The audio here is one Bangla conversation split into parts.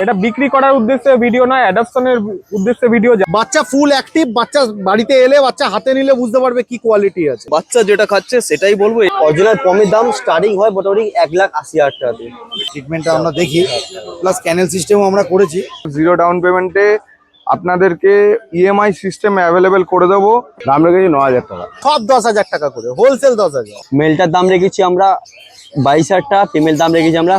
এটা বিক্রি করার উদ্দেশ্যে ভিডিও নয়, অ্যাডাপশনের উদ্দেশ্যে ভিডিও। বাচ্চা ফুল অ্যাক্টিভ, বাচ্চা বাড়িতে এলে বাচ্চা হাতে নিলে বুঝতে পারবে কি কোয়ালিটি আছে। বাচ্চা যেটা খাচ্ছে সেটাই বলবো। অরিজিনাল পমের দাম স্টার্টিং হয় মোটামুটি 1,80,000 টাকা দিয়ে। ট্রিটমেন্টটা আমরা দেখি, প্লাস ক্যানেল সিস্টেমও আমরা করেছি। জিরো ডাউন পেমেন্টে আপনাদেরকে ইএমআই সিস্টেম অ্যাভেলেবেল করে দেবো। দাম রেখেছি 9,000 টাকা। সব 10,000 টাকা করে, হোলসেল 10,000। মেলটার দাম রেখেছি আমরা 22,000 টাকা, ফিমেল দাম রেখেছি আমরা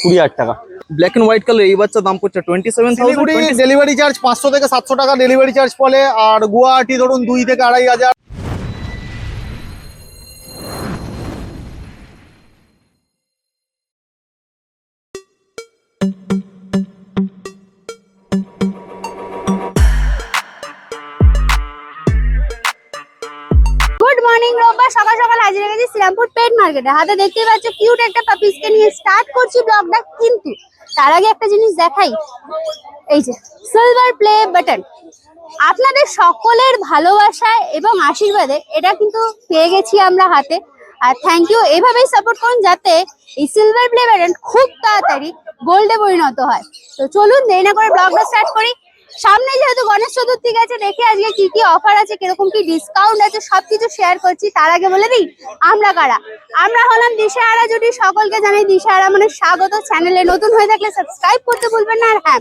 20,000 টাকা। ব্ল্যাক এন্ড হোয়াইট কালার এই বাচ্চা দাম পড়ছে 27,000। ডেলিভারি চার্জ 500 থেকে 700 টাকা ডেলিভারি চার্জ পড়ে, আর গুয়াহাটি ধরুন 2 থেকে 2,500। গুড মর্নিং, রোববার সকাল সকাল হাজির হয়ে গেছি শ্রীরামপুর পেট মার্কেটে। হাতে দেখতেই পাচ্ছ কিউট একটা পাপিসকে নিয়ে স্টার্ট করছি ব্লগটা। কিন্তু তার আগে একটা জিনিস দেখাই, এই যে সিলভার প্লে বাটন। আপনাদের সকলের ভালোবাসায় এবং আশীর্বাদে এটা কিন্তু পেয়ে গেছি আমরা হাতে। আর থ্যাংক ইউ, এভাবেই সাপোর্ট করুন যাতে এই সিলভার প্লে বাটন খুব তাড়াতাড়ি গোল্ডে পরিণত হয়। তো চলুন দেরি না করে ব্লগটা স্টার্ট করি। সামনে যেহেতু গণেশ চতুর্থী গেছে, দেখে আজকে কি কি অফার আছে, কিরকম কি ডিসকাউন্ট আছে, সবকিছু শেয়ার করছি। তার আগে বলে দিই আমরা কারা। আমরা হলাম দিশাহারা জুটি। সকলকে জানাই দিশাহারা মানে স্বাগত। চ্যানেলে নতুন হয়ে থাকলে সাবস্ক্রাইব করতে ভুলবেন না। আর হ্যাঁ,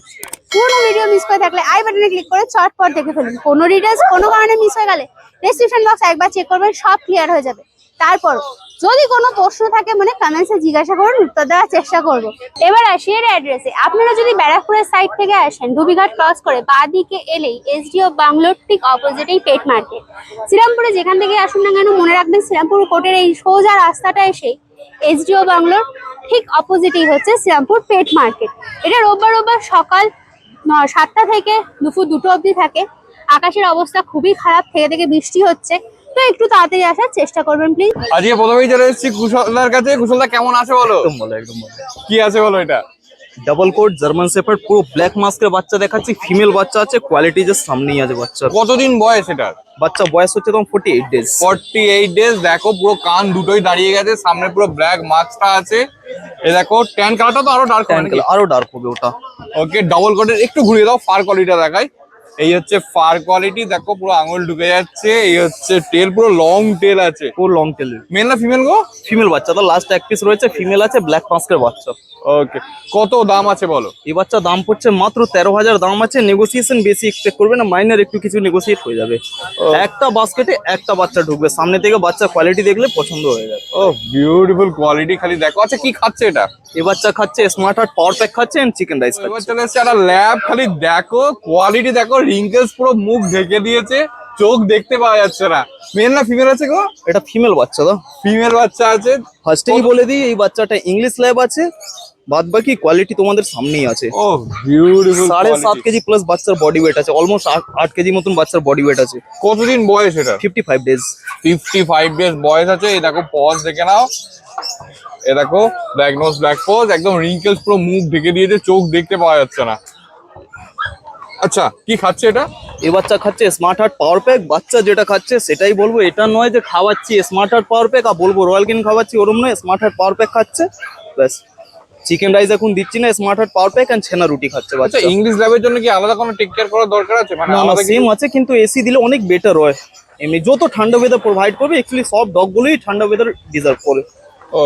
পুরো ভিডিও মিস করে থাকলে আই বাটনে ক্লিক করে চটপট দেখে ফেলুন। কোনো ডিটেলস কোনো কারণে মিস হয়ে গেলে ডেসক্রিপশন বক্স একবার চেক করবেন, সব ক্লিয়ার হয়ে যাবে। তারপর যদি কোনো প্রশ্ন থাকে মানে কমেন্টসে জিজ্ঞাসা করুন, উত্তর দেওয়ার চেষ্টা করবো। এবার আসি এর অ্যাড্রেসে। আপনারা যদি ব্যারাকপুরের সাইড থেকে আসেন, ধুবিঘাট ক্রস করে বাঁ দিকে এলেই এসডিও বাংলোর ঠিক অপোজিটেই পেট মার্কেট। শ্রীরামপুরে যেখান থেকে আসুন না কেন মনে রাখবেন শ্রীরামপুর কোর্টের এই সোজা রাস্তাটা এসে এসডিও বাংলোর ঠিক অপোজিটেই হচ্ছে শ্রীরামপুর পেট মার্কেট। এটা রোববার সকাল 7টা থেকে দুপুর 2টো অবধি থাকে। আকাশের অবস্থা খুবই খারাপ, থেকে বৃষ্টি হচ্ছে, তো একটু তাড়াতাড়ি আসার চেষ্টা করবেন প্লিজ। আজকে প্রথমেই চলে এসেছি কুশলদার কাছে। কুশলদা কেমন আছে বলো? একদম বলো, একদম বলো। কি আছে বলো? এটা ডাবল কোট জার্মান শেফার্ড, পুরো ব্ল্যাক মাস্কের বাচ্চা দেখাচ্ছি। ফিমেল বাচ্চা আছে, কোয়ালিটি যে সামনেই আছে বাচ্চা। কতদিন বয়স এটার? বাচ্চা বয়স হচ্ছে তখন 48 ডেজ। 48 ডেজ। দেখো পুরো কান দুটোই দাঁড়িয়ে গেছে, সামনে পুরো ব্ল্যাক মাস্কটা আছে। এই দেখো ট্যান কালারটা তো আরো ডার্ক হবে, আরো ডার্ক হবে ওটা। ওকে, ডাবল কোটের। একটু ঘুরিয়ে দাও, ফার কোয়ালিটিটা দেখাই। এই হচ্ছে ফার কোয়ালিটি, দেখো পুরো আঙুল ঢুকে যাচ্ছে। এই হচ্ছে টেল, পুরো লং টেল আছে। পুরো লং টেল। মেল না ফিমেল গো? ফিমেল বাচ্চা তো লাস্ট এক পিস রয়েছে, ফিমেল আছে, ব্ল্যাক মাস্কের বাচ্চা। ওকে, কত দাম আছে বলো? এই বাচ্চা দাম পড়ছে মাত্র 13,000 দাম আছে। নেগোসিয়েশন বেশি এক্সপেক্ট করবে না, মাইনার একটু কিছু নেগোসিয়েট হয়ে যাবে। একটা বাস্কেটে একটা বাচ্চা ঢুকবে, সামনে থেকে বাচ্চা কোয়ালিটি দেখলে পছন্দ হয়ে যাবে। ও বিউটিফুল কোয়ালিটি, খালি দেখো। আচ্ছা, কি খাচ্ছে এটা? এই বাচ্চা খাচ্ছে স্মার্ট হার্ট পাওয়ার প্যাক খাচ্ছে এন্ড চিকেন রাইস এবার খাচ্ছে। চলে এসছে একটা ল্যাব, খালি দেখো কোয়ালিটি দেখো। রিঙ্কেলস পুরো মুখ ঢেকে দিয়েছে, চোখ দেখতে পাওয়া যাচ্ছে না। মেল না ফিমেল আছে গো? এটা ফিমেল বাচ্চা তো। ফিমেল বাচ্চা আছে। ফার্স্টেই বলে দিই এই বাচ্চাটা ইংলিশ ল্যাব আছে, বাদ বাকি কোয়ালিটি তোমাদের সামনেই আছে। ও বিউটিফুল। 7.5 কেজি প্লাস বাচ্চার বডি ওয়েট আছে, অলমোস্ট 8 কেজি মতন বাচ্চার বডি ওয়েট আছে। কতদিন বয়স এটা? 55 ডেজ। 55 ডেজ বয়স আছে। এই দেখো পজ দেখে নাও। এ দেখো ব্ল্যাক নোজ ব্ল্যাক পজ, একদম রিঙ্কেলস পুরো মুখ ঢেকে দিয়েছে, চোখ দেখতে পাওয়া যাচ্ছে না। আচ্ছা, কি খাচ্ছে এটা? এই বাচ্চা খাচ্ছে স্মার্ট হার্ট পাওয়ার প্যাক। বাচ্চা যেটা খাচ্ছে সেটাই বলবো, এটা নয় যে খাওয়াচ্ছি স্মার্ট হার্ট পাওয়ার প্যাক আর বলবো রয়্যাল কিং খাওয়াচ্ছি, ওরম নয়। স্মার্ট হার্ট পাওয়ার প্যাক খাচ্ছে, ব্যাস। চিকেন রাইস এখন দিচ্ছি না, smart heart power pack and ছেনা রুটি খাচ্ছে বাচ্চা। আচ্ছা, ইংলিশ ল্যাবের জন্য কি আলাদা কোনো টেক কেয়ার করার দরকার আছে? মানে না না, আলাদা সেম আছে, কিন্তু এসি দিলে অনেক বেটার হয়। এমনি যত ঠান্ডা ওয়েদার প্রোভাইড করবে, অ্যাকচুয়ালি সব ডগগুলোই ঠান্ডা ওয়েদার ডিজার্ভ করে। ও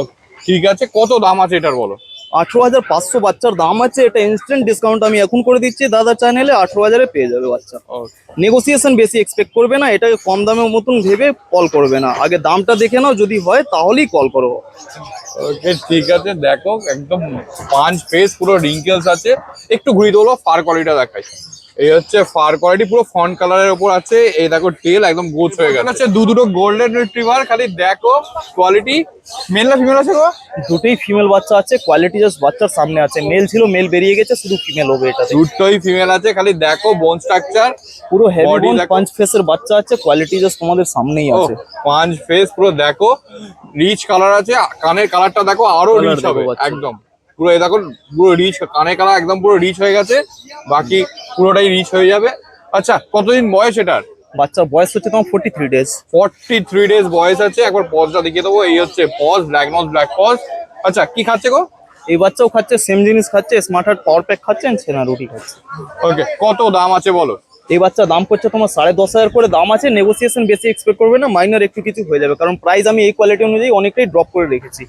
ঠিক আছে, কত দাম আছে এটার বলো? 18,500 বাচ্চার দাম আছে। এটা ইনস্ট্যান্ট ডিসকাউন্ট আমি এখন করে দিচ্ছি দাদা চ্যানেলে, 18,000-এ পেয়ে যাবে বাচ্চা। নেগোসিয়েশন বেশি এক্সপেক্ট করবে না, এটাকে কম দামের মতন ভেবে কল করবে না, আগে দামটা দেখে নাও, যদি হয় তাহলেই কল করো। ওকে ঠিক আছে, দেখো একদম পাঁচ ফেস, পুরো রিঙ্কেলস আছে। একটু ঘুরিয়ে দেবো, ফার কোয়ালিটিটা দেখাই। এই হচ্ছে ফার কোয়ালিটি, পুরো ফন্ট কালারের উপর আছে। এই দেখো টেল একদম গোছ হয়ে গেছে। দুটো গোল্ডেন রিট্রিভার, খালি দেখো কোয়ালিটি। মেল না ফিমেল আছে গো? দুটোই ফিমেল বাচ্চা আছে, কোয়ালিটি জাস্ট বাচ্চার সামনে আছে। মেল ছিল, মেল বেরিয়ে গেছে, শুধু ফিমেল হবে এটাতে। দুটোই ফিমেল আছে, খালি দেখো বোন স্ট্রাকচার পুরো হেভি Body বোন দেখো। পাঁচ ফেসের বাচ্চা আছে, কোয়ালিটি জাস্ট তোমাদের সামনেই আছে। পাঁচ ফেস পুরো দেখো, রিচ কালার আছে। কানের কালারটা দেখো, আরো Colour রিচ দেখো হবে বাচ্চা। একদম। পুরো এই দেখো পুরো রিচ, কানের কালার একদম পুরো রিচ হয়ে গেছে, বাকি পুরোটাই রিচ হয়ে যাবে। আচ্ছা, কতদিন বয়স এটার? বাচ্চার বয়স হচ্ছে তোমার 43 ডেজ। 43 ডেজ বয়স আছে। একবার পজটা দেখিয়ে দেবো। এই হচ্ছে paws, black nose black paws. আচ্ছা, কি খাচ্ছে গো? এই বাচ্চাও খাচ্ছে, সেম জিনিস খাচ্ছে, স্মার্ট হার্ট পাওয়ার প্যাক খাচ্ছে, ছেনা রুটি খাচ্ছে। ওকে, কত দাম আছে বলো? এই বাচ্চা দাম পড়ছে তোমার 10,500 করে দাম আছে, নেগোসিয়েশন বেশি এক্সপেক্ট করবে না, মাইনর একটু কিছু হয়ে যাবে, কারণ প্রাইস আমি এই কোয়ালিটি অনুযায়ী অনেকটাই ড্রপ করে রেখেছি।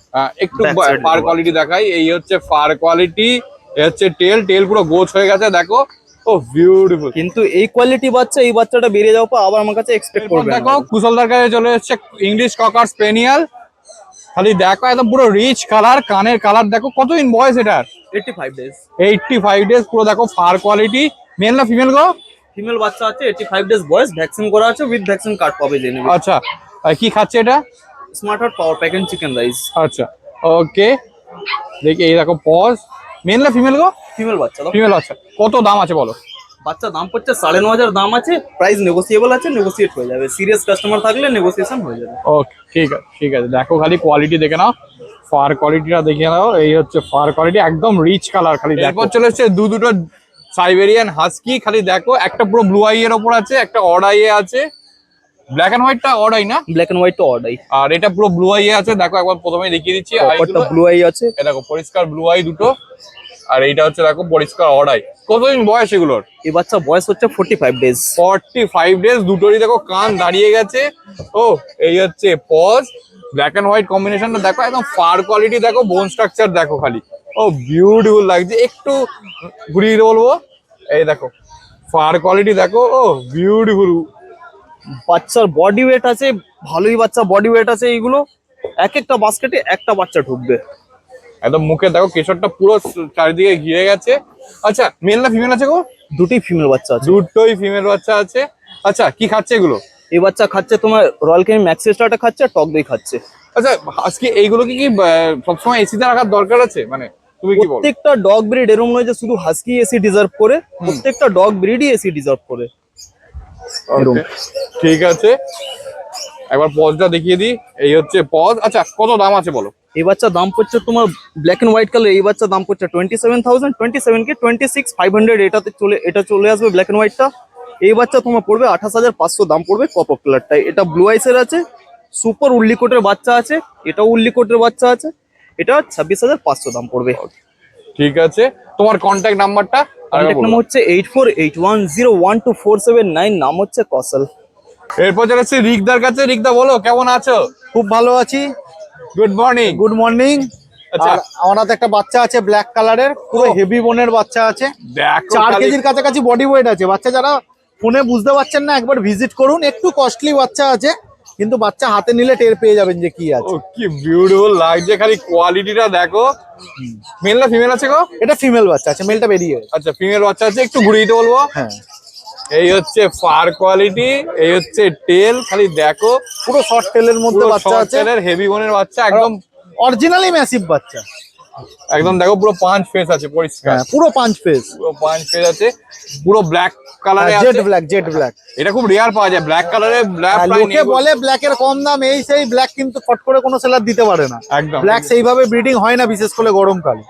একটু Back side ফার দেখাবো। কোয়ালিটি দেখাই। এই হচ্ছে ফার কোয়ালিটি, এই হচ্ছে টেল পুরো গোছ হয়ে গেছে দেখো। ও বিউটিফুল। কিন্তু এই কোয়ালিটি বাচ্চা, এই বাচ্চাটা বেরিয়ে যাওয়ার পর আবার আমার কাছে এক্সপেক্ট এরপর করবে না। দেখো কুশলদার কাছে চলে এসেছে ইংলিশ ককার স্পেনিয়াল। খালি দেখো একদম পুরো রিচ কালার, কানের কালার দেখো। কতদিন বয়স এটার? 85 ডেজ। 85 ডেজ। পুরো দেখো ফার কোয়ালিটি। মেল না ফিমেল গো? ফিমেল বাচ্চা আছে, 85 ডেজ বয়স, ভ্যাকসিন করা আছে, উইথ ভ্যাকসিন কার্ড পাবে জেনে। আচ্ছা, আর কি খাচ্ছে এটা? Smart heart power pack and chicken rice. আচ্ছা ওকে, দেখি এই দেখো পজ। মেল না ফিমেল গো? ফিমেল বাচ্চা দাও। ফিমেল। আচ্ছা, কত দাম আছে বলো? বাচ্চা দাম পড়ছে 9,500 দাম আছে, প্রাইস নেগোসিয়েবল আছে, নেগোসিয়েট হয়ে যাবে, সিরিয়াস কাস্টমার থাকলে নেগোসিয়েশন হয়ে যাবে। ওকে, ঠিক আছে ঠিক আছে। দেখো খালি কোয়ালিটি দেখে নাও, ফার কোয়ালিটিটা দেখে নাও। এই হচ্ছে ফার কোয়ালিটি, একদম রিচ কালার। খালি দেখো চলে এসেছে দুটো সাইবেরিয়ান হাস্কি। খালি দেখো, একটা পুরো ব্লু আই এর ওপর আছে, একটা অড আই এ আছে। ব্ল্যাক এন্ড হোয়াইটটা অড আই না? ব্ল্যাক এন্ড হোয়াইট তো অর্ডাই, আর এটা পুরো ব্লু আই এ আছে। দেখো একবার প্রথমে দেখিয়ে দিচ্ছি। অপারটা ব্লু আই আছে। এই দেখো পরিষ্কার ব্লু আই দুটো। আর এইটা হচ্ছে দেখো পরিষ্কার অড আই। কতদিন বয়স এগুলোর? এই বাচ্চা বয়স হচ্ছে 45 ডেজ। 45 ডেজ। দুটোরই দেখো কান দাঁড়িয়ে গেছে। ও, এই হচ্ছে পজ। ব্ল্যাক এন্ড হোয়াইট কম্বিনেশনটা দেখো, একদম ফার কোয়ালিটি দেখো, বোন স্ট্রাকচার দেখো খালি। ও বিউটিফুল লাগছে। একটু ঘুরিয়ে বলবো, এই দেখো ফার কোয়ালিটি দেখো। ও বিউটিফুল। বাচ্চার বডি ওয়েট আছে ভালোই, বাচ্চা বডি ওয়েট আছে। এইগুলো এক একটা বাস্কেটে একটা বাচ্চা ঢুকবে। একদম মুখে দেখো কেশরটা পুরো চারিদিকে ঘিরে গেছে। আচ্ছা, মেল না ফিমেল আছে গো? দুটোই ফিমেল বাচ্চা আছে। দুটোই ফিমেল বাচ্চা আছে। আচ্ছা, কি খাচ্ছে এগুলো? এই বাচ্চা খাচ্ছে তোমার রয়্যাল কেনি ম্যাক্সি স্টারটা খাচ্ছে, আর টক দই খাচ্ছে। আচ্ছা, আজকে এইগুলো কি সবসময় এসিতে রাখার দরকার আছে? মানে তুমি কি বলো? প্রত্যেকটা ডগ ব্রিড এরকম নয় যে শুধু হাস্কি এসি ডিজার্ভ করে, প্রত্যেকটা ডগ ব্রিডই এসি ডিজার্ভ করে। এরকম। Okay, ঠিক আছে, একবার পজটা দেখিয়ে দিই। এই হচ্ছে পজ। আচ্ছা, কত দাম আছে বলো? এই বাচ্চার দাম পড়ছে তোমার ব্ল্যাক এন্ড হোয়াইট কালার, এই বাচ্চার দাম পড়ছে 27,000, 27 কে 26,500 এটা চলে আসবে ব্ল্যাক এন্ড হোয়াইটটা। এই বাচ্চা তোমার পড়বে 28,500 দাম পড়বে কপার কালারটাই। এটা ব্লু আইসের আছে, সুপার উল্লি কোটের বাচ্চা আছে, এটাও উল্লি কোটের বাচ্চা আছে। এটা 26,500 দাম পড়বে। ঠিক আছে, তোমার কন্ট্যাক্ট নাম্বারটা? কন্ট্যাক্ট নাম্বার হচ্ছে 8481012479, নাম হচ্ছে কৌশল। এরপর যাচ্ছে রিকদার কাছে। রিকদা বলো, কেমন আছো? খুব ভালো আছি। Good morning. Good morning. আচ্ছা। আর আমার হাতে একটা বাচ্চা আছে ব্ল্যাক কালারের, পুরো হেভি বোনের বাচ্চা আছে। দেখো 4 খালি- কেজির কাছাকাছি বডি ওয়েট আছে। বাচ্চা যারা ফোনে বুঝতে পারছেন না, একবার ভিজিট করুন। একটু কস্টলি বাচ্চা আছে, কিন্তু বাচ্চা হাতে নিলে টের পেয়ে যাবেন যে কি ও আছে। কি বিউটিফুল লাগছে। খালি কোয়ালিটিটা দেখো। মেল না ফিমেল আছে গো? এটা ফিমেল বাচ্চা আছে, মেলটা বেরিয়ে গেছে। আচ্ছা, ফিমেল বাচ্চা আছে। একটু ঘুরিয়ে দিতে বলবো। হ্যাঁ, এই হচ্ছে ফার কোয়ালিটি, এই হচ্ছে টেল। খালি দেখো, পুরো শর্ট টেলের মধ্যে বাচ্চা আছে, হেভি বোনের বাচ্চা। একদম অরিজিনালি ম্যাসিভ বাচ্চা। একদম দেখো পুরো পাঁচ ফেস আছে পরিষ্কার। হ্যাঁ, পুরো পাঁচ পেজ, পুরো পাঁচ ফেস আছে, পুরো ব্ল্যাক কালারে জেড আছে। Black, jet black. এটা খুব রেয়ার পাওয়া যায় ব্ল্যাক কালারে। ব্ল্যাক লোকে বলে ব্ল্যাকের কম দাম, এই সেই ব্ল্যাক কিন্তু ফট করে কোনো সেলার দিতে পারে না। একদম। ব্ল্যাক সেইভাবে ব্রিডিং হয় না, বিশেষ করে গরমকালে।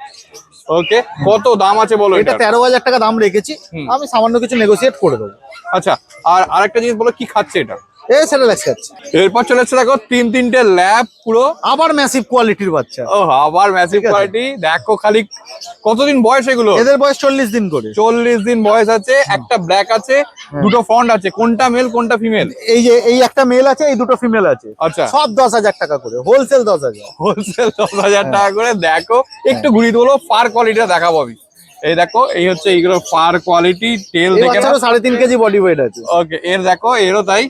ওকে, কত দাম আছে বলো এটা এটা? 13,000 টাকা দাম রেখেছি, আমি সামান্য কিছু নেগোসিয়েট করে দেবো। আচ্ছা, আর আরেকটা জিনিস বলো, কি খাচ্ছে এটা? এই সেটা খাচ্ছে। এরপর চলে এসেছে দেখো তিনটে ল্যাব পুরো। আবার ম্যাসিভ কোয়ালিটির বাচ্চা। ও, আবার ম্যাসিভ ঠিক আছে। কোয়ালিটি দেখো। খালি কতদিন বয়স এগুলো? এদের বয়স 40 দিন করে। 40 দিন বয়স আছে। একটা ব্ল্যাক আছে, দুটো ফন্ট আছে। কোনটা মেল কোনটা ফিমেল? এই যে এই একটা মেল আছে, এই দুটো ফিমেল আছে। আচ্ছা। সব 10,000 টাকা করে, হোলসেল 10,000। হোলসেল 10,000 টাকা করে। দেখো একটু ঘুরিয়ে দেবো, ফার কোয়ালিটিটা দেখাবো আমি। এই দেখো, এই হচ্ছে এইগুলো ফার কোয়ালিটি। টেল এই দেখে না। বাচ্চারও 3.5 কেজি বডি ওয়েট আছে। ওকে, এর দেখো, এরও তাই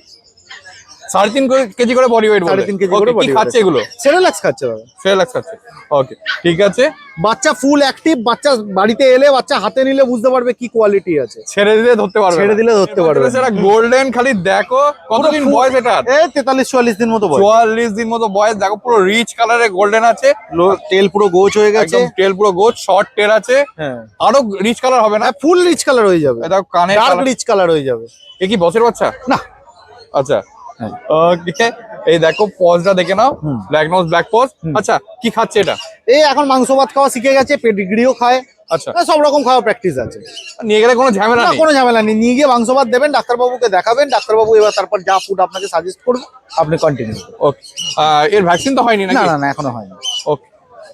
3.5 কেজি করে বডি ওয়েট। 3.5 কেজি করে কি বডি খাচ্ছে এগুলো? সেরেলাক্স খাচ্ছে বাবা। সেরেলাক্স খাচ্ছে। ওকে, ঠিক আছে। বাচ্চা ফুল অ্যাক্টিভ। বাচ্চা বাড়িতে এলে বাচ্চা হাতে নিলে বুঝতে পারবে কি কোয়ালিটি আছে। ছেড়ে দিলে ধরতে পারবে না। ছেড়ে দিলে ধরতে পারবে না। সেটা গোল্ডেন। খালি দেখো কতদিন বয়স এটার? এই 43-44 দিন মতো বয়স। 44 দিন মতো বয়স। দেখো পুরো রিচ কালারে গোল্ডেন আছে। টেল পুরো গোছ হয়ে গেছে। একদম টেল পুরো গোছ, শর্ট টেল আছে। হ্যাঁ, আরো রিচ কালার হবে না? ফুল রিচ কালার হয়ে যাবে। এই দেখো কানে ডার্ক রিচ কালার হয়ে যাবে। এ কি বছর বাচ্চা? না। আচ্ছা, হ্যাঁ। ওকে, এই দেখো পজটা দেখে নাও। Black nose black paws. আচ্ছা, কি খাচ্ছে এটা? এই এখন মাংস ভাত খাওয়া শিখে গেছে, পেডিগ্রিও খায়। আচ্ছা, সব রকম খাওয়া প্র্যাকটিস আছে। নিয়ে গেলে কোনো ঝামেলা না, নেই? কোনো ঝামেলা নেই। নিয়ে গিয়ে মাংস ভাত দেবেন, ডাক্তারবাবুকে দেখাবেন, ডাক্তারবাবু এবার তারপর যা ফুড আপনাকে সাজেস্ট করবে আপনি কন্টিনিউ। ওকে, এর ভ্যাকসিন তো হয়নি না নাকি? না না, এখনো হয়নি। ওকে,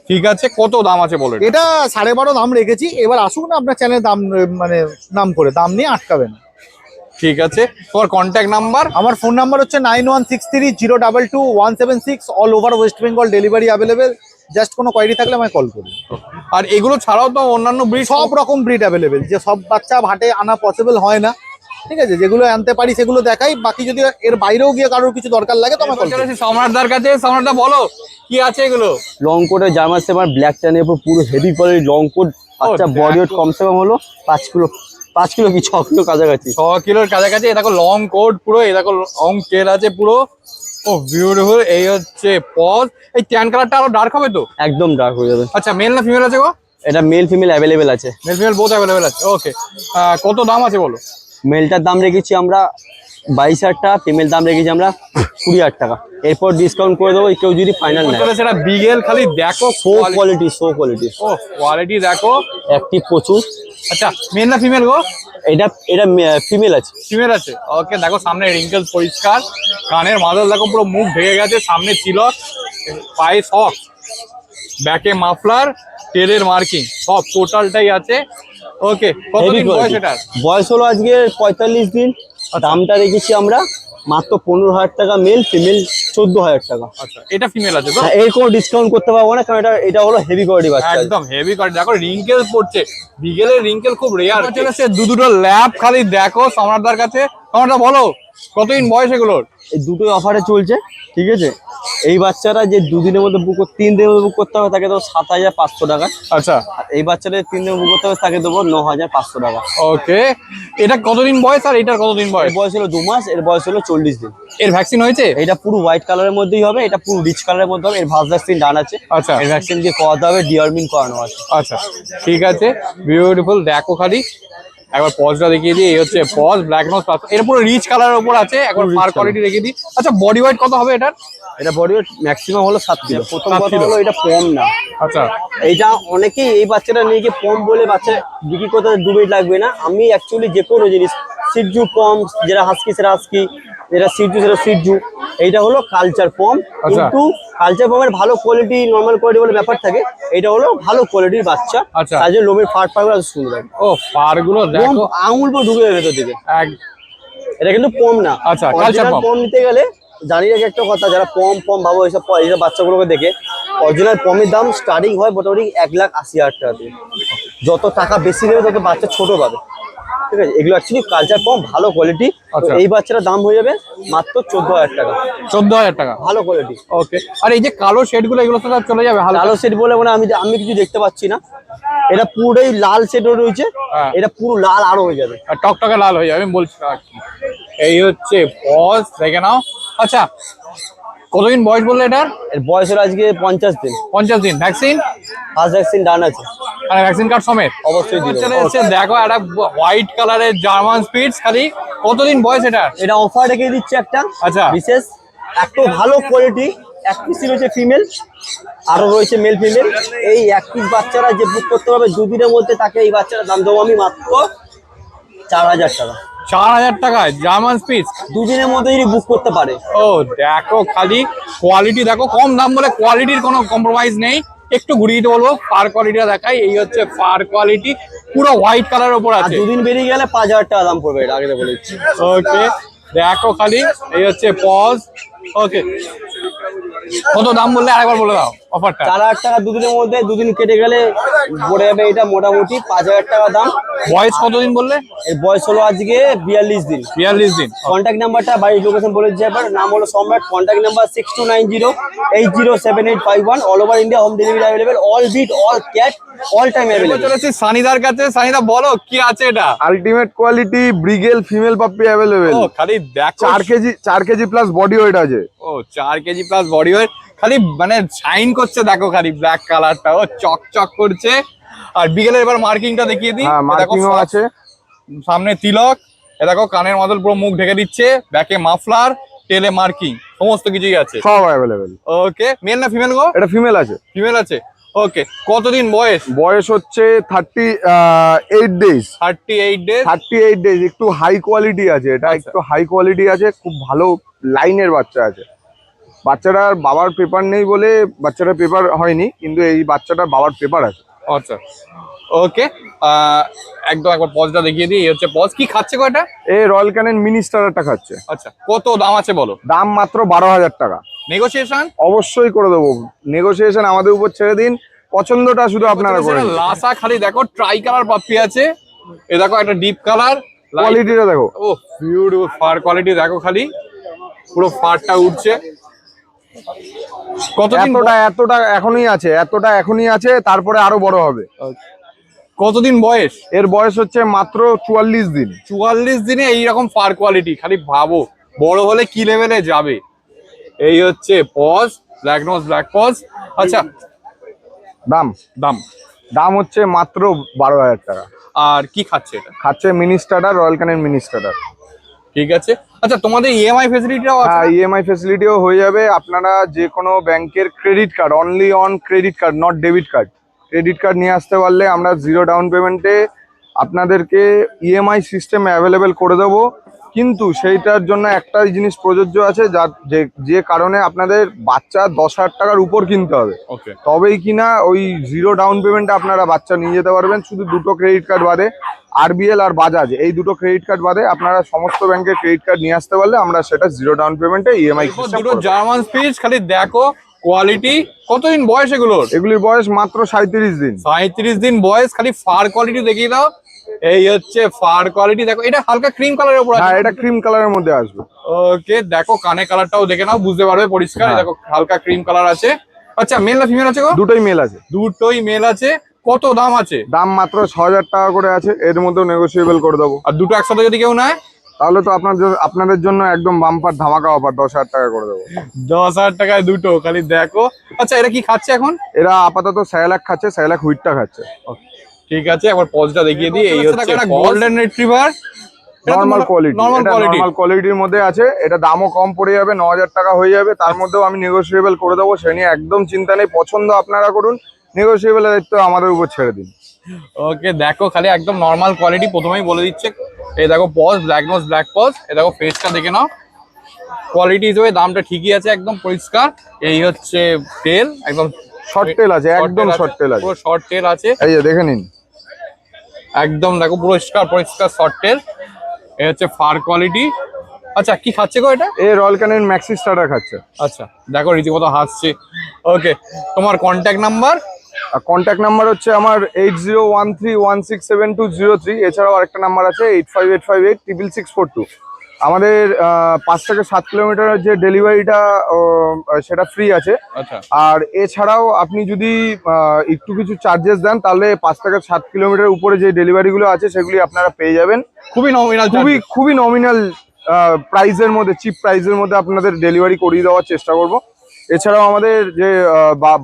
ঠিক আছে, কত দাম আছে বলো এটা? এটা 12.5 দাম রেখেছি, এবার আসুক না আপনার চ্যানেলে দাম মানে নাম করে দাম নিয়ে আটকাবে না। ঠিক আছে, তোমার কন্ট্যাক্ট নাম্বার? আমার ফোন নাম্বার হচ্ছে 9163022176, all over West Bengal delivery available. Just কোনো কোয়ারি থাকলে আমায় কল করুন। আর এগুলো ছাড়াও তো অন্যান্য ব্রিড সব রকম ব্রিড অ্যাভেলেবেল, যে সব বাচ্চা হাটে আনা পসিবল হয় না, ঠিক আছে, যেগুলো আনতে পারি সেগুলো দেখাই, বাকি যদি এর বাইরেও গিয়ে কারোর কিছু দরকার লাগে তো আমায় কল করুন। সম্রাটদার কাছে। সম্রাটদা বলো কি আছে এগুলো? লং কোটের জার্মান শেপার্ড ব্ল্যাক টানের উপর পুরো হেভি কোয়ালিটি লং কোট। বাচ্চা বডি ওয়েট কমসে কম হলো 5 কিলো কি 6 কিলো কাছাকাছি। 6 কিলোর কাছাকাছি। এ দেখো লং কোট পুরো, এ দেখো লং টেল আছে পুরো। ও বিউটিফুল। এই হচ্ছে পজ। এই ট্যান কালারটা আরো ডার্ক হবে তো? একদম ডার্ক হয়ে যাবে। আচ্ছা, মেল না ফিমেল আছে গো? এটা মেল ফিমেল অ্যাভেলেবেল আছে। মেল ফিমেল বোথ অ্যাভেলেবেল আছে। ওকে, কত দাম আছে বলো? মেলটার দাম রেখেছি আমরা 22,000 টাকা, ফিমেল দাম রেখেছি আমরা 20,000 টাকা। এরপর ডিসকাউন্ট করে দেবো কেউ যদি ফাইনাল নেয়। সেটা বিগেল, খালি দেখো শো কোয়ালিটি ও কোয়ালিটি দেখো, অ্যাক্টিভ প্রচুর। আচ্ছা, মেল না ফিমেল গো? এটা ফিমেল আছে। ফিমেল আছে। ওকে, দেখো সামনে রিঙ্কেলস পরিষ্কার, কানের মাদল দেখো পুরো মুখ ঢেকে গেছে, সামনে তিলক, পায়ে সক্স, ব্যাকে মাফলার, টেলের মার্কিং, সব টোটালটাই আছে। ওকে, কতদিন বয়স এটার? বয়স হলো আজকে 45 দিন। দামটা রেখেছি আমরা মাত্র 15,000 টাকা মেল, ফিমেল 14,000 টাকা। আচ্ছা, এটা ফিমেল আছে তো? এর কোনো ডিসকাউন্ট করতে পারবো না, কারণ এটা হলো হেভি কোয়ালিটি বাচ্চা। একদম হেভি কোয়ালিটি। দেখো রিঙ্কেল পড়ছে, বিগেলের রিঙ্কেল খুব রেয়ার চলেছে। দুটো ল্যাব খালি দেখো সম্রাটদার কাছে। সম্রাটদা বলো কতদিন বয়স এগুলোর? এই দুটোই অফারে চলছে, ঠিক আছে। এই বাচ্চারা যে 2 দিনের মধ্যে বুক 3 দিনের মধ্যে বুক করতে হবে তাকে দেবো 7,500 টাকা। আচ্ছা, আর এই বাচ্চাদের 3 দিনে বুক করতে হবে তাকে দেবো 9,500 টাকা। ওকে, এটা কতদিন বয়স আর এটার কতদিন বয়স? এর বয়স হলো 2 মাস, এর বয়স হলো 40 দিন। এর ভ্যাকসিন হয়েছে? এটা পুরো হোয়াইট কালারের মধ্যেই হবে, এটা পুরো রিচ কালারের মধ্যে হবে। এর ভাস ভ্যাকসিন ডান আছে। আচ্ছা। এর ভ্যাকসিন দিয়ে করাতে হবে, ডিওরমিন করানো আছে। আচ্ছা, ঠিক আছে, বিউটিফুল। দেখো খালি একবার পজটা দেখিয়ে দিই। এই হচ্ছে পজ, ব্ল্যাক নোজ, এর পুরো রিচ কালারের উপর আছে। একবার ফার কোয়ালিটি দেখিয়ে দিই। আচ্ছা, বডি ওয়েট কত হবে এটার? এটা বডি ওয়েট ম্যাক্সিমাম হলো 7 কিলো। প্রথম 7 কথা কিলো। হলো এটা পম না। আচ্ছা, এইটা অনেকেই এই বাচ্চাটা নিয়ে গিয়ে পম বলে বাচ্চা বিক্রি করতে 2 মিনিট লাগবে না। আমি অ্যাকচুয়ালি যে কোনো জিনিস সিজু পম, যেটা হাস্কি সেটা হাস্কি, যেটা সিজু সেটা সিজু, এইটা হলো কালচার পম। কিন্তু কালচার পমের ভালো কোয়ালিটি, নর্মাল কোয়ালিটি বলে ব্যাপার থাকে। এটা হলো ভালো কোয়ালিটির বাচ্চা। আচ্ছা। তার জন্য লোমের ফাড়গুলো সুন্দর। ও ফার গুলো দেখো, আঙুল পুরো ঢুকে যাবে ভেতর দিকে। এক এটা কিন্তু পম না। আচ্ছা, কালচার অরিজিনাল পম। পম নিতে গেলে জানিয়ে রাখি একটা কথা, যারা পম ভাবো এইসব বাচ্চাগুলোকে দেখে, অরিজিনাল পমের দাম স্টার্টিং হয় মোটামুটি 1,80,000 টাকা দিয়ে। যত টাকা বেশি নেবে তত বাচ্চা ছোট পাবে, ঠিক আছে। এগুলো অ্যাকচুয়ালি কালচার পম, ভালো কোয়ালিটি। আচ্ছা। এই বাচ্চাটার দাম হয়ে যাবে মাত্র 14,000 টাকা, 14,000 টাকা। ভালো কোয়ালিটি। ওকে, আর এই যে কালো শেড গুলো, এগুলো তো চলে যাবে হালকা? কালো সেট বলে মানে আমি কিছু দেখতে পাচ্ছি না। এটা পুরোই লাল সেট রয়েছে, হ্যাঁ। এটা পুরো লাল আরো হয়ে যাবে। আর টকটকে লাল হয়ে যাবে, আমি বলছি না আর কি। এই হচ্ছে পজ, দেখে নাও। আচ্ছা, কতদিন বয়স বললে এটার? এর বয়স হলো আজকে 50 দিন। 50 দিন। ভ্যাকসিন? ফার্স্ট ভ্যাকসিন ডান আছে, মানে ভ্যাকসিন কার্ড সমেত? অবশ্যই দিতে চলে হবে। এসেছে। দেখো একটা হোয়াইট কালারের জার্মান স্পিটস, খালি কতদিন বয়স এটা? এটা অফার রেখে দিচ্ছে একটা আচ্ছা। বিশেষ, এত ভালো কোয়ালিটি। এক পিস রয়েছে ফিমেল, আরো রয়েছে মেল ফিমেল। এই এক পিস বাচ্চারা যে বুক করতে পারবে 2 দিনের মধ্যে, তাকে এই বাচ্চারা দাম দেবো আমি মাত্র 4,000 টাকা। 4,000 টাকায় জার্মান স্পিটস? 2 দিনের মধ্যে যদি বুক করতে পারে। ও দেখো খালি কোয়ালিটি দেখো, কম দাম বলে কোয়ালিটির কোনো কম্প্রোমাইজ নেই। একটু ঘুরিয়ে দিতে বলবো, ফার কোয়ালিটিটা দেখাই। এই হচ্ছে ফার কোয়ালিটি, পুরো হোয়াইট কালারের উপর আর আছে। 2 দিন বেরিয়ে গেলে 5,000 টাকা দাম পড়বে, এটা আগে বলে দিচ্ছি। ওকে, দেখো খালি। এই হচ্ছে পজ। ওকে, কত দাম বললে আরেকবার বলে দাও অফারটা। 4,000 টাকা 2 দিনের মধ্যে, 2 দিন কেটে গেলে পড়ে যাবে এটা মোটামুটি 5,000 টাকা দাম। বয়স কতদিন বললে? এর বয়স হলো আজকে 42 দিন। 42 দিন। কন্ট্যাক্ট নাম্বারটা বাড়ির লোকেশন বলে দিতে পারবেন। নাম হলো Samrat. Contact number 6290807851। All over India home delivery available. All bit, all cat, all time available. চলেছি সানিদার কাছে। সানিদা বলো কি আছে এটা? Ultimate quality beagle female puppy available. ও খালি দেখো, 4 কেজি প্লাস বডি ওয়েট আছে। ও 4 কেজি প্লাস বডি ওয়েট, খালি মানে শাইন করছে দেখো, খালি ব্ল্যাক কালারটা ও চকচক করছে। আর বিকেলের এবার মার্কিংটা দেখিয়ে দিই। হ্যাঁ, এ দেখো মার্কিংও fox, আছে। সামনে তিলক, এ দেখো কানের মাদল পুরো মুখ ঢেকে দিচ্ছে, ব্যাকে মাফলার, টেলে মার্কিং, সমস্ত কিছুই আছে। সব অ্যাভেলেবেল। ওকে, মেল না ফিমেল গো? এটা ফিমেল আছে। ফিমেল আছে। ওকে, কতদিন বয়স? বয়স হচ্ছে 38 ডেজ। 38 ডেজ। 38 ডেজ। একটু হাই কোয়ালিটি আছে, এটা আচ্ছা। একটু হাই কোয়ালিটি আছে, খুব ভালো লাইনের বাচ্চা আছে। বাচ্চাটার বাবার পেপার নেই বলে বাচ্চাটার পেপার হয়নি, কিন্তু এই বাচ্চাটার বাবার পেপার আছে। আচ্ছা ওকে, একদম একবার পজটা দেখিয়ে দিই। এই হচ্ছে পজ। কি খাচ্ছে গো এটা? এই রয়্যাল ক্যানিন মিনি স্টারটা খাচ্ছে। আচ্ছা, কত দাম আছে বলো? দাম মাত্র 12,000 টাকা। নেগোসিয়েশন অবশ্যই করে দেবো, নেগোসিয়েশন আমাদের উপর ছেড়ে দিন, পছন্দটা শুধু আপনারা করে নিন। লাসা খালি দেখো, ট্রাই কালার পাপ্পি আছে। এ দেখো একটা ডিপ কালার, কোয়ালিটিটা দেখো, ও বিউটিফুল ফার কোয়ালিটি দেখো, খালি পুরো ফারটা উঠছে। কতদিন এতটা এখনই আছে, তারপরে আরো বড় হবে। কতদিন বয়স? এর বয়স হচ্ছে মাত্র 44 দিন। 44 দিনে এইরকম ফার কোয়ালিটি, খালি ভাবো বড় হলে কি লেভেলে যাবে। এই হচ্ছে paws, black nose black paws. আচ্ছা, দাম দাম দাম হচ্ছে মাত্র 12,000 টাকা। আর কি খাচ্ছে এটা? খাচ্ছে mini starter, royal Canin mini starter. ঠিক আছে। আচ্ছা, তোমাদের ইএমআই ফেসিলিটিও আছে? হ্যাঁ, ইএমআই ফেসিলিটিও হয়ে যাবে। আপনারা যে কোনো ব্যাংকের credit card, only on credit card, not debit card, credit card নিয়ে আসতে পারলে আমরা 0 ডাউন পেমেন্টে আপনাদেরকে ইএমআই সিস্টেম অ্যাভেলেবেল করে দেবো। কিন্তু সেইটার জন্য একটাই জিনিস প্রযোজ্য আছে, যে কারণে আপনাদের বাচ্চা 10,000 টাকার উপর কিনতে হবে, ওকে। তবেই কিনা ওই 0 ডাউন পেমেন্টে আপনারা বাচ্চা নিয়ে যেতে পারবেন। শুধু দুটো ক্রেডিট কার্ড বাদে, আরবিএল আর বাজাজ, এই দুটো ক্রেডিট কার্ড বাদে আপনারা সমস্ত ব্যাংকের ক্রেডিট কার্ড নিয়ে আসতে পারলে আমরা সেটা 0 ডাউন পেমেন্টে ইএমআই সিস্টেম দুটো জার্মান স্পিচ, খালি দেখো কোয়ালিটি। কতদিন বয়স এগুলোর? এগুলির বয়স মাত্র 37 দিন। 37 দিন বয়স, খালি ফার কোয়ালিটি দেখিয়ে দাও। এই হচ্ছে ফার কোয়ালিটি দেখো, এটা হালকা ক্রিম কালারের উপর হ্যাঁ, আছে। এটা ক্রিম কালারের মধ্যে আসবে। ওকে, দেখো কানে কালারটাও দেখে নাও, বুঝতে পারবে পরিষ্কার। হ্যাঁ। দেখো হালকা ক্রিম কালার আছে। আচ্ছা, মেল না ফিমেল আছে গো? দুটোই মেল আছে। দুটোই মেল আছে। কত দাম আছে? দাম মাত্র 6,000 টাকা করে আছে, এর মধ্যেও নেগোসিয়েবল করে দেবো। আর দুটো একসাথে যদি কেউ নেয় তাহলে তো আপনাদের জন্য একদম বাম্পার ধামাকা অফার, 10,000 টাকা করে দেবো। 10,000 টাকায় দুটো, খালি দেখো। আচ্ছা, এটা কি খাচ্ছে এখন? এরা আপাতত স্যালাক খাচ্ছে, স্যালাক হুইটটা খাচ্ছে। ঠিক আছে, একবার পজটা দেখিয়ে দিই। এই হচ্ছে golden retriever, normal quality, normal quality. Normal কোয়ালিটির মধ্যে আছে। এটা দামও কম পড়ে যাবে, 9,000 টাকা হয়ে যাবে। তার মধ্যেও আমি নেগোসিয়েবল করে দেবো, সে নিয়ে একদম চিন্তা নেই। পছন্দ আপনারা করুন, নেগোসিয়েবলের দায়িত্ব আমাদের উপর ছেড়ে দিন। ওকে, দেখো খালি একদম নর্মাল কোয়ালিটি, প্রথমেই বলে দিচ্ছে। এই দেখো paws, black nose black paws. এই দেখো ফেসটা দেখে নাও, কোয়ালিটি হিসেবে দামটা ঠিকই আছে, একদম পরিষ্কার। এই হচ্ছে টেল, একদম শর্ট টেল আছে, একদম শর্ট টেল আছে, পুরো শর্ট টেল আছে। এই যে দেখে নিন। একদম দেখো পরিষ্কার পরিষ্কার শর্ট টেল। এই হচ্ছে ফার কোয়ালিটি। আচ্ছা, কি খাচ্ছে গো এটা? এই রয়্যাল ক্যানিন ম্যাক্সি স্টার্টার খাচ্ছে। আচ্ছা, দেখো রীতিমতো হাসছে। ওকে, তোমার কন্ট্যাক্ট নাম্বার? কন্ট্যাক্ট নাম্বার হচ্ছে আমার 8013167203। এছাড়াও আরেকটা নাম্বার আছে 8585866642। আমাদের 5 থেকে 7 কিলোমিটারের যে ডেলিভারিটা সেটা ফ্রি আছে। আচ্ছা, আর এছাড়াও আপনি যদি একটু কিছু চার্জেস দেন, তাহলে 5 থেকে 7 কিলোমিটার উপরে যে ডেলিভারিগুলো আছে সেগুলি আপনারা পেয়ে যাবেন খুবই নমিনাল, খুবই নমিনাল প্রাইসের মধ্যে, চিপ প্রাইসের মধ্যে আপনাদের ডেলিভারি করিয়ে দেওয়ার চেষ্টা করব। এছাড়াও আমাদের যে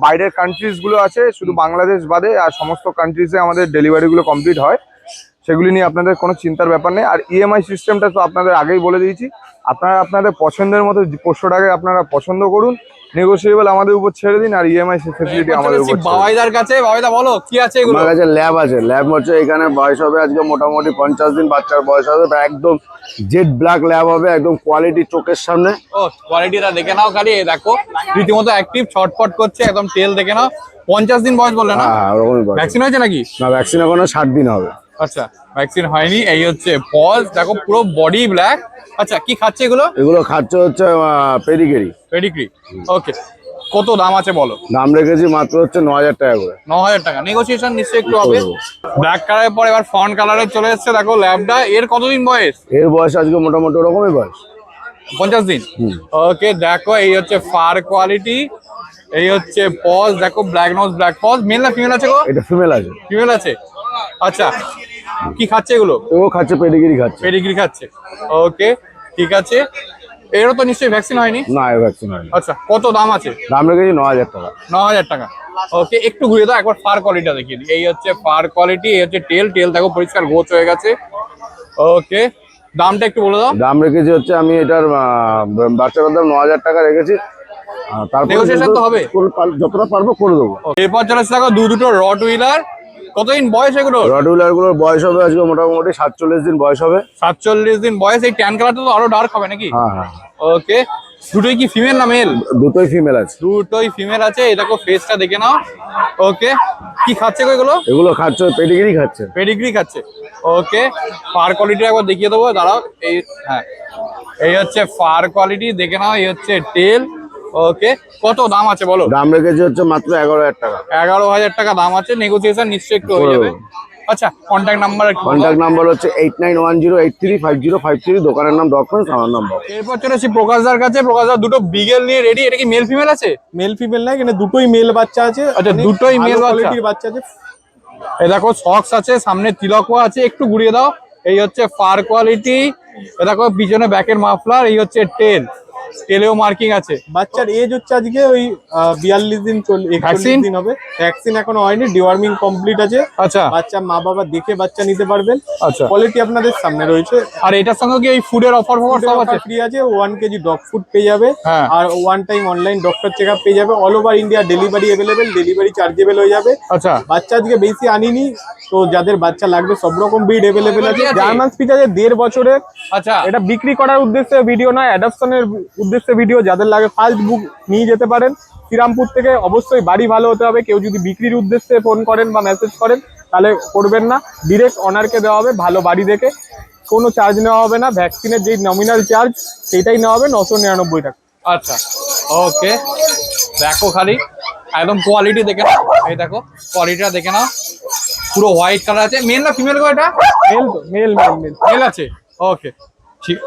বাইরের কান্ট্রিজ গুলো আছে, শুধু বাংলাদেশ বাদে আর সমস্ত কান্ট্রিজে আমাদের ডেলিভারি গুলো কমপ্লিট হয়, সেগুলি নিয়ে আপনাদের কোনো চিন্তার ব্যাপার নেই। আর ইএমআই সিস্টেমটা তো আপনাদের আগেই বলে দিয়েছি, আপনারা আপনাদের পছন্দের মতো পোষ্যটাকে আপনারা পছন্দ করুন, নেগোসিয়েবল আমাদের উপর ছেড়ে দিন, আর ইএমআই ফেসিলিটি আমাদের উপর ছেড়ে দিন। বাবাইদার কাছে। বাবাইদা বলো কি আছে এগুলো? আমার কাছে ল্যাব আছে। ল্যাব হচ্ছে এখানে বয়স হবে আজকে মোটামুটি 50 দিন বাচ্চার বয়স হবে। একদম জেড ব্ল্যাক ল্যাব হবে, একদম কোয়ালিটি চোখের সামনে। ও, কোয়ালিটিটা দেখে নাও খালি। এই দেখো রীতিমতো অ্যাক্টিভ, ছটফট করছে, একদম টেল দেখে নাও। 50 দিন বয়স বললে না? হ্যাঁ, ওরকমই বয়স। ভ্যাকসিন হয়েছে নাকি? না, ভ্যাকসিন এখনো 60 দিন হবে। আচ্ছা, ভ্যাকসিন হয়নি। এই হচ্ছে পজ, দেখো পুরো বডি ব্ল্যাক। আচ্ছা, কি খাচ্ছে এগুলো? এগুলো খাচ্ছে হচ্ছে পেডিগেরি। পেডিগ্রি। ওকে, কত দাম আছে বলো? দাম রেখেছি মাত্র হচ্ছে 9,000 টাকা করে। 9,000 টাকা। নেগোসিয়েশন নিশ্চয়ই একটু হবে। ব্ল্যাক কালারের পর এবার ফন কালারে চলে এসেছে। দেখো ল্যাবটা, এর কতদিন বয়স? এর বয়স আজকে মোটামুটি ওরকমই বয়স, 50 দিন। ওকে, দেখো এই হচ্ছে ফার কোয়ালিটি। এই হচ্ছে পজ, দেখো black nose black paws. Male না ফিমেল আছে গো? এটা ফিমেল আছে। ফিমেল আছে। আচ্ছা, কি খাচ্ছে এগুলো? ও খাচ্ছে পেডিগিরি খাচ্ছে। পেডিগ্রি খাচ্ছে। ওকে, ঠিক আছে। এরও তো নিশ্চয়ই ভ্যাকসিন হয়নি? না, এর ভ্যাকসিন হয়নি। আচ্ছা, কত দাম আছে? দাম রেখেছি 9,000 টাকা। 9,000 টাকা। ওকে, একটু ঘুরিয়ে দাও, একবার ফার কোয়ালিটিটা দেখিয়ে দিই। এই হচ্ছে ফার কোয়ালিটি। এই হচ্ছে টেল, টেল দেখো পরিষ্কার গোছ হয়ে গেছে। ওকে, দামটা একটু বলে দাও। দাম রেখেছি হচ্ছে আমি এটার বাচ্চাটার দাম 9,000 টাকা রেখেছি। তারপরে Negotiation তো হবে? যতটা পারবো করে দেবো। এরপর চলে এসেছে দেখো দুটো রট হুইলার। কতদিন বয়স এগুলো? রডউলার গুলোর বয়স হবে আজকে মোটামুটি 47 দিন বয়স হবে। 47 দিন বয়স। এই ট্যান কালারটা তো আরো ডার্ক হবে নাকি? হ্যাঁ হ্যাঁ। ওকে, দুটোই কি ফিমেল না মেল? দুটোই ফিমেল আছে। দুটোই ফিমেল আছে। এই দেখো ফেসটা দেখে নাও। ওকে, কি খাচ্ছে গো এগুলো? এগুলো খাচ্ছে পেডিগ্রি খাচ্ছে। পেডিগ্রি খাচ্ছে। ওকে, ফার কোয়ালিটি একবার দেখিয়ে দেবো, দাঁড়াও। এই হ্যাঁ, এই হচ্ছে ফার কোয়ালিটি দেখে নাও। এই হচ্ছে টেল। ওকে, কত দাম আছে বলো? দাম রেখেছে হচ্ছে মাত্র 11,000 টাকা। 11,000 টাকা দাম আছে। নেগোসিয়েশন নিশ্চয়ই একটু হয়ে যাবে। আচ্ছা, কন্ট্যাক্ট নাম্বার একটু বলো। কন্ট্যাক্ট নাম্বার হচ্ছে 8910835053, দোকানের নাম ডকুমেন্টস, আমার নাম্বার। এরপর চলেছি প্রকাশদার কাছে। প্রকাশদার দুটো বিগেল নিয়ে রেডি। এটা কি মেল ফিমেল আছে? মেল ফিমেল না, এখানে দুটোই মেল বাচ্চা আছে। আচ্ছা, দুটোই মেল বাচ্চা। কোয়ালিটির বাচ্চা আছে। এই দেখো সক্স আছে, সামনে তিলকও আছে, একটু ঘুরিয়ে দাও। এই হচ্ছে ফার কোয়ালিটি। এ দেখো পিছনে ব্যাকের মাফলার। এই হচ্ছে টেল, টেলেও মার্কিং আছে। বাচ্চার এজ হচ্ছে আজকে ওই 42 দিন 41 Vaccine? দিন হবে। ভ্যাকসিন এখনো হয়নি, ডিওয়ার্মিং কমপ্লিট আছে। আচ্ছা বাচ্চা মা বাবা দেখে বাচ্চা নিতে পারবেন। আচ্ছা। কোয়ালিটি আপনাদের সামনে রয়েছে। আর এটার সঙ্গে কি এই ফুডের অফার সব আছে? ফ্রি আছে। 1 কেজি ডগ ফুড পেয়ে যাবে। হ্যাঁ। আর 1 টাইম অনলাইন ডক্টর চেকআপ পেয়ে যাবে। All over India delivery available, delivery chargeable হয়ে যাবে। আচ্ছা বাচ্চা আজকে বেশি আনিনি, তো যাদের বাচ্চা লাগবে সব রকম ব্রিড अवेलेबल আছে। কি আছে? জার্মান স্পিচ আছে 1.5 বছরের। আচ্ছা এটা বিক্রি করার উদ্দেশ্যে ভিডিও নয়, অ্যাডাপশনের উদ্দেশ্যে ভিডিও। যাদের লাগে ফার্স্ট বুক নিয়ে যেতে পারেন শ্রীরামপুর থেকে। অবশ্যই বাড়ি ভালো হতে হবে। কেউ যদি বিক্রির উদ্দেশ্যে ফোন করেন বা মেসেজ করেন তাহলে করবেন না, ডিরেক্ট অনারকে দেওয়া হবে ভালো বাড়ি দেখে। কোনো চার্জ নেওয়া হবে না। ভ্যাকসিনের যে নমিনাল চার্জ সেটাই নেওয়া হবে 999 টাকা। আচ্ছা ওকে, দেখো খালি একদম কোয়ালিটি দেখে নাও। এই দেখো কোয়ালিটিটা দেখে নাও, পুরো হোয়াইট কালার আছে। মেল না ফিমেল গো এটা? মেল তো মেল মেল মেল মেল আছে। ওকে ঠিক।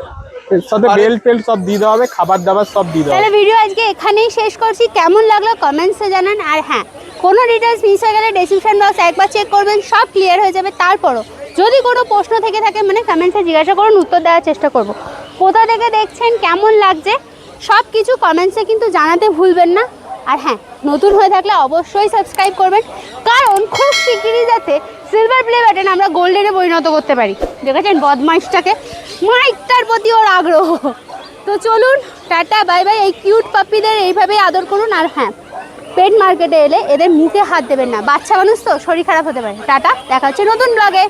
এর সাথে বেল্ট ফেল্ট সব দিয়ে দেওয়া হবে, খাবার দাবার সব দিয়ে দেওয়া হবে। তাহলে ভিডিও আজকে এখানেই শেষ করছি। কেমন লাগলো কমেন্টসে জানান। আর হ্যাঁ, কোনো ডিটেলস মিস হয়ে গেলে ডেসক্রিপশন বক্স একবার চেক করবেন, সব ক্লিয়ার হয়ে যাবে। তারপরও যদি কোনো প্রশ্ন থেকে থাকে মানে কমেন্টসে জিজ্ঞাসা করুন, উত্তর দেওয়ার চেষ্টা করব। কোথা থেকে দেখছেন, কেমন লাগছে, সব কিছু কমেন্টসে কিন্তু জানাতে ভুলবেন না। আর হ্যাঁ, নতুন হয়ে থাকলে অবশ্যই সাবস্ক্রাইব করবেন, কারণ খুব শিগগিরই যাতে সিলভার প্লে বাটন আমরা গোল্ডেনে পরিণত করতে পারি। দেখেছেন বদমাইশটাকে, মাইকটার প্রতি ওর আগ্রহ। তো চলুন, টাটা বাই বাই। এই কিউট পাপ্পিদের এইভাবেই আদর করুন। আর হ্যাঁ, পেট মার্কেটে এলে এদের মুখে হাত দেবেন না, বাচ্চা মানুষ তো শরীর খারাপ হতে পারে। টাটা, দেখা হচ্ছে নতুন ব্লগে।